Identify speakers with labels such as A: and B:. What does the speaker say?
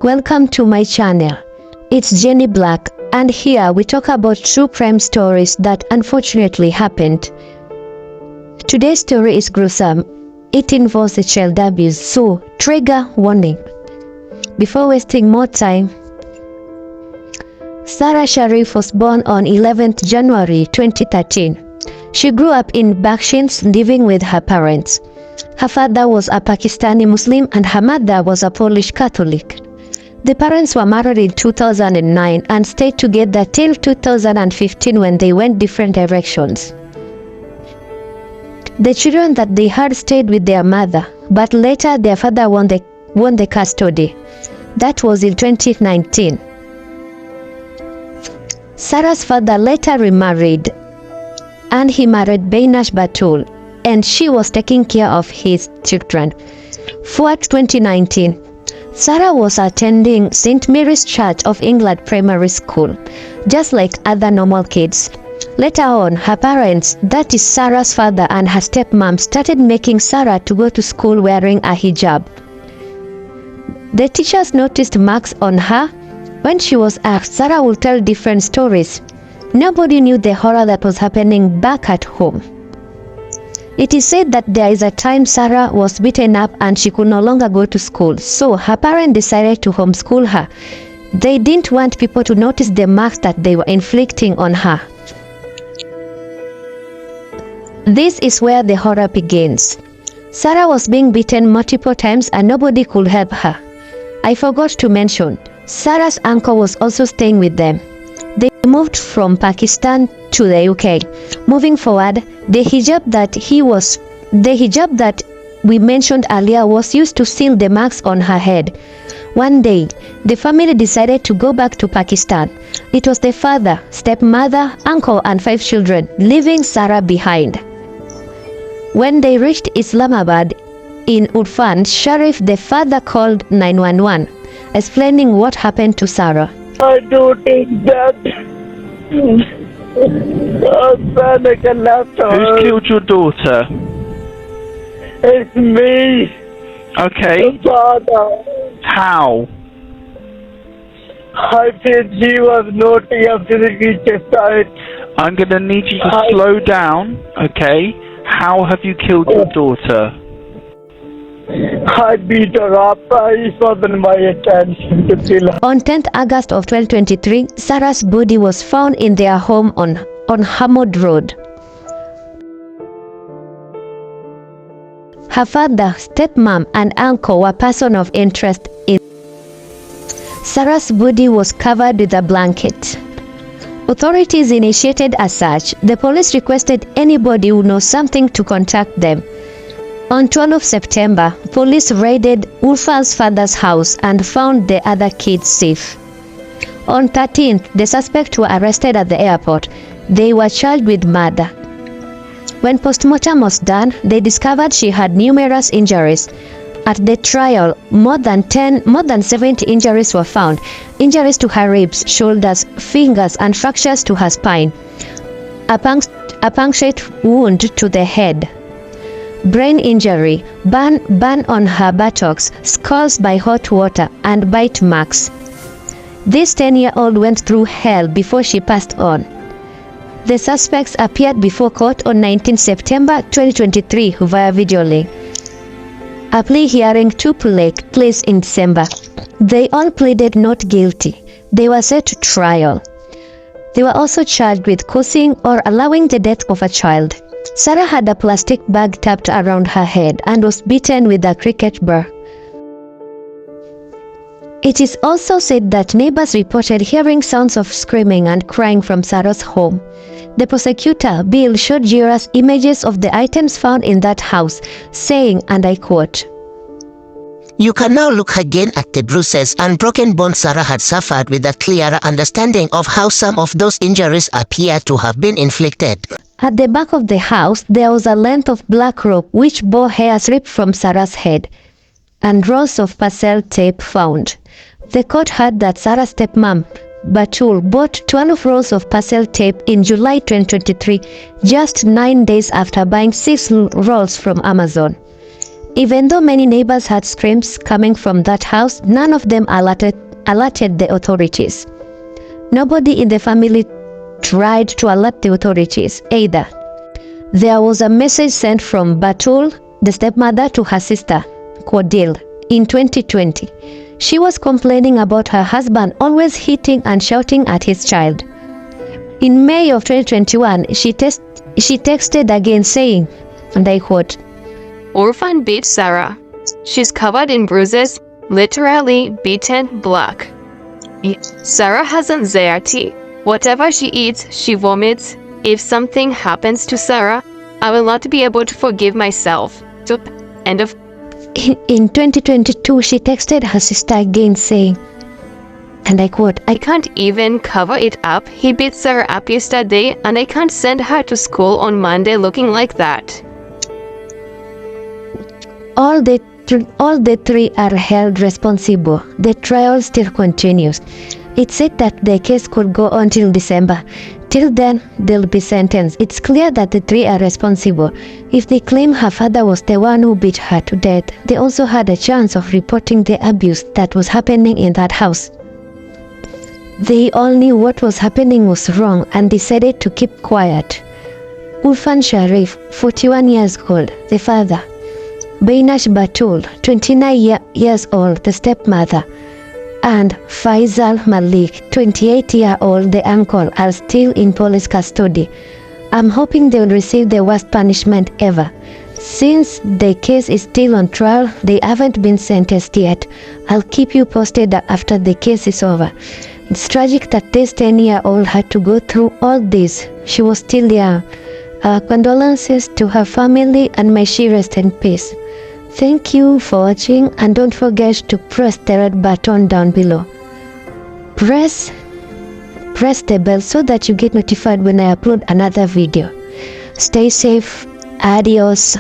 A: Welcome to my channel. It's Jenny Black, and here we talk about true crime stories that unfortunately happened. Today's story is gruesome. It involves a child abuse, so trigger warning. Before wasting more time, Sara Sharif was born on 11th January 2013. She grew up in Bakshirs, living with her parents. Her father was a Pakistani Muslim and her mother was a Polish Catholic. The parents were married in 2009 and stayed together till 2015 when they went different directions. The children that they had stayed with their mother, but later their father won the custody. That was in 2019. Sara's father later remarried, and he married Beinash Batul, and she was taking care of his children. For 2019, Sara was attending St. Mary's Church of England Primary School, just like other normal kids. Later on, her parents, that is Sara's father and her stepmom, started making Sara to go to school wearing a hijab. The teachers noticed marks on her. When she was asked, Sara would tell different stories. Nobody knew the horror that was happening back at home. It is said that there is a time Sara was beaten up and she could no longer go to school, so her parents decided to homeschool her. They didn't want people to notice the marks that they were inflicting on her. This is where the horror begins. Sara was being beaten multiple times and nobody could help her. I forgot to mention, Sara's uncle was also staying with them. They moved from Pakistan to the UK. Moving forward, the hijab that we mentioned earlier was used to seal the marks on her head. One day, the family decided to go back to Pakistan. It was the father, stepmother, uncle and 5 children, leaving Sara behind. When they reached Islamabad in Urfan Sharif, the father called 911, explaining what happened to Sara.
B: I do think that husband left her.
C: Who's killed your daughter?
B: It's me,
C: Okay.
B: the father.
C: How?
B: I think she was naughty and physically chastised.
C: I'm gonna need you to slow down, okay? How have you killed your daughter?
B: I beat her up. It wasn't my intention to kill her.
A: On 10th August of 2023, Sara's body was found in their home on Hamod Road. Her father, stepmom and uncle were persons of interest in. Sara's body was covered with a blanket. Authorities initiated a search. The police requested anybody who knows something to contact them. On 12th September, police raided Ulfa's father's house and found the other kids safe. On 13th, the suspects were arrested at the airport. They were charged with murder. When postmortem was done, they discovered she had numerous injuries. At the trial, more than 70 injuries were found. Injuries to her ribs, shoulders, fingers, and fractures to her spine. A punctured wound to the head. Brain injury, burn on her buttocks, scars by hot water, and bite marks. This 10-year-old went through hell before she passed on. The suspects appeared before court on 19 September 2023 via video link. A plea hearing took place in December. They all pleaded not guilty. They were set to trial. They were also charged with causing or allowing the death of a child. Sara had a plastic bag tapped around her head and was beaten with a cricket bar. It is also said that neighbors reported hearing sounds of screaming and crying from Sara's home. The prosecutor, Bill, showed jurors images of the items found in that house, saying, and I quote,
D: "You can now look again at the bruises and broken bones Sara had suffered with a clearer understanding of how some of those injuries appear to have been inflicted."
A: At the back of the house, there was a length of black rope which bore hairs ripped from Sara's head, and rolls of parcel tape found. The court heard that Sara's stepmom, Batul, bought 12 rolls of parcel tape in July 2023, just 9 days after buying 6 rolls from Amazon. Even though many neighbors had screams coming from that house, none of them alerted the authorities. Nobody in the family tried to alert the authorities either. There was a message sent from Batul, the stepmother, to her sister, Cordell, in 2020. She was complaining about her husband always hitting and shouting at his child. In May of 2021, she texted again saying, and I quote,
E: Orphan beat Sara. She's covered in bruises, literally beaten black. Sara has anxiety. Whatever she eats, she vomits. If something happens to Sara, I will not be able to forgive myself. End of.
A: In 2022, she texted her sister again saying, and I quote,
E: I can't even cover it up. He beat Sara up yesterday and I can't send her to school on Monday looking like that.
A: All the three are held responsible. The trial still continues. It's said that the case could go on till December. Till then, they'll be sentenced. It's clear that the three are responsible. If they claim her father was the one who beat her to death, they also had a chance of reporting the abuse that was happening in that house. They all knew what was happening was wrong and decided to keep quiet. Sara Sharif, 41 years old, the father. Bainash Batul, 29 years old, the stepmother. And Faisal Malik, 28-year-old, the uncle, are still in police custody. I'm hoping they will receive the worst punishment ever. Since the case is still on trial, they haven't been sentenced yet. I'll keep you posted after the case is over. It's tragic that this 10-year-old had to go through all this. She was still young. Our condolences to her family and may she rest in peace. Thank you for watching and don't forget to press the red button down below. Press the bell so that you get notified when I upload another video. Stay safe. Adios.